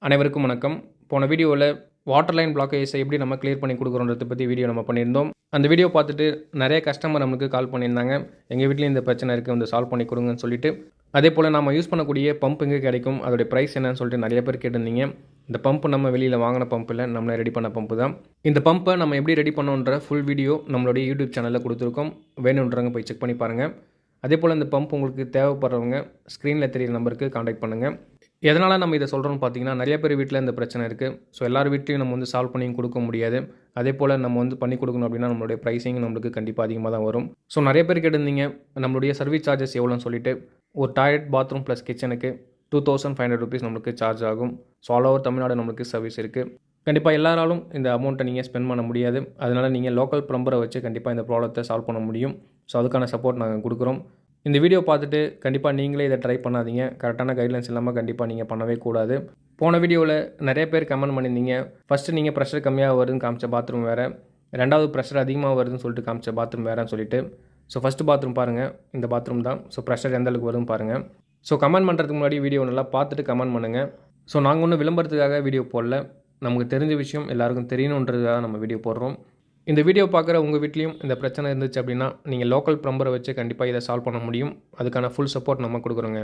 அனைவருக்கும் வணக்கம். போன வீடியோவில் வாட்டர் லைன் பிளாக்கேஜை எப்படி நம்ம கிளியர் பண்ணி கொடுக்குறோன்றத பற்றி வீடியோ நம்ம பண்ணியிருந்தோம். அந்த வீடியோ பார்த்துட்டு நிறைய கஸ்டமர் நமக்கு கால் பண்ணியிருந்தாங்க. எங்கள் வீட்லேயும் இந்த பிரச்சனை இருக்குது, வந்து சால்வ் பண்ணி கொடுங்கன்னு சொல்லிட்டு. அதே போல் நம்ம யூஸ் பண்ணக்கூடிய பம்ப் எங்கே கிடைக்கும், அதோடைய ப்ரைஸ் என்னன்னு சொல்லிட்டு நிறைய பேர் கேட்டிருந்தீங்க. இந்த பம்ப் நம்ம வெளியில் வாங்கின பம்ப் இல்லை, நம்மளை ரெடி பண்ண பம்ப்பு தான். இந்த பம்பை நம்ம எப்படி ரெடி பண்ணோன்ற ஃபுல் வீடியோ நம்மளுடைய யூடியூப் சேனலில் கொடுத்துருக்கோம். வேணுன்றவங்க போய் செக் பண்ணி பாருங்கள். அதே போல் இந்த பம்ப் உங்களுக்கு தேவைப்படுறவங்க ஸ்க்ரீனில் தெரியிற நம்பருக்கு காண்டாக்ட் பண்ணுங்கள். எதனால் நம்ம இதை சொல்கிறோம்னு பார்த்தீங்கன்னா, நிறைய பேர் வீட்டில் இந்த பிரச்சனை இருக்குது. ஸோ எல்லார் வீட்லையும் நம்ம வந்து சால்வ் பண்ணி கொடுக்க முடியாது. அதே போல் நம்ம வந்து பண்ணி கொடுக்கணும் அப்படின்னா நம்மளுடைய ப்ரைஸிங் நம்மளுக்கு கண்டிப்பாக அதிகமாக தான் வரும். ஸோ நிறைய பேர் கேட்டிருந்தீங்க நம்மளுடைய சர்வீஸ் சார்ஜஸ் எவ்வளோன்னு சொல்லிட்டு. ஒரு டாய்லெட், பாத்ரூம் ப்ளஸ் கிச்சனுக்கு 2500 rupees நம்மளுக்கு சார்ஜ் ஆகும். ஸோ ஆல் ஓவர் தமிழ்நாடு நம்மளுக்கு சர்வீஸ் இருக்குது. கண்டிப்பாக எல்லாராலும் இந்த அமௌண்ட்டை நீங்கள் ஸ்பெண்ட் பண்ண முடியாது. அதனால் நீங்கள் லோக்கல் ப்ளம்பரை வச்சு கண்டிப்பாக இந்த ப்ராப்ளத்தை சால்வ் பண்ண முடியும். ஸோ அதுக்கான சப்போர்ட் நாங்கள் கொடுக்குறோம். இந்த வீடியோ பார்த்துட்டு கண்டிப்பாக நீங்களே இதை ட்ரை பண்ணாதீங்க. கரெக்டான கைட்லைன்ஸ் இல்லாமல் கண்டிப்பாக நீங்கள் பண்ணவே கூடாது. போன வீடியோவில் நிறைய பேர் கமெண்ட் பண்ணியிருந்தீங்க. ஃபஸ்ட்டு நீங்கள் ப்ரெஷர் கம்மியாக வருதுன்னு காமிச்ச பாத்ரூம் வேறு, ரெண்டாவது ப்ரெஷர் அதிகமாக வருதுன்னு சொல்லிட்டு காமிச்ச பாத்ரூம் வேறுன்னு சொல்லிட்டு. ஸோ ஃபஸ்ட்டு பாத்ரூம் பாருங்கள், இந்த பாத்ரூம் தான். ஸோ ப்ரெஷர் எந்த அளவுக்கு வருதுன்னு பாருங்கள். ஸோ கமெண்ட் பண்ணுறதுக்கு முன்னாடி வீடியோ நல்லா பார்த்துட்டு கமெண்ட் பண்ணுங்கள். ஸோ நாங்கள் ஒன்றும் விளம்பரத்துக்காக வீடியோ போடல, நமக்கு தெரிஞ்ச விஷயம் எல்லாருக்கும் தெரியணுன்றதுக்காக நம்ம வீடியோ போடுறோம். இந்த வீடியோ பார்க்குற உங்கள் வீட்லேயும் இந்த பிரச்சனை இருந்துச்சு அப்படின்னா நீங்கள் லோக்கல் ப்ளம்பரை வச்சு கண்டிப்பாக இதை சால்வ் பண்ண முடியும். அதுக்கான ஃபுல் சப்போர்ட் நம்ம கொடுக்குறோங்க.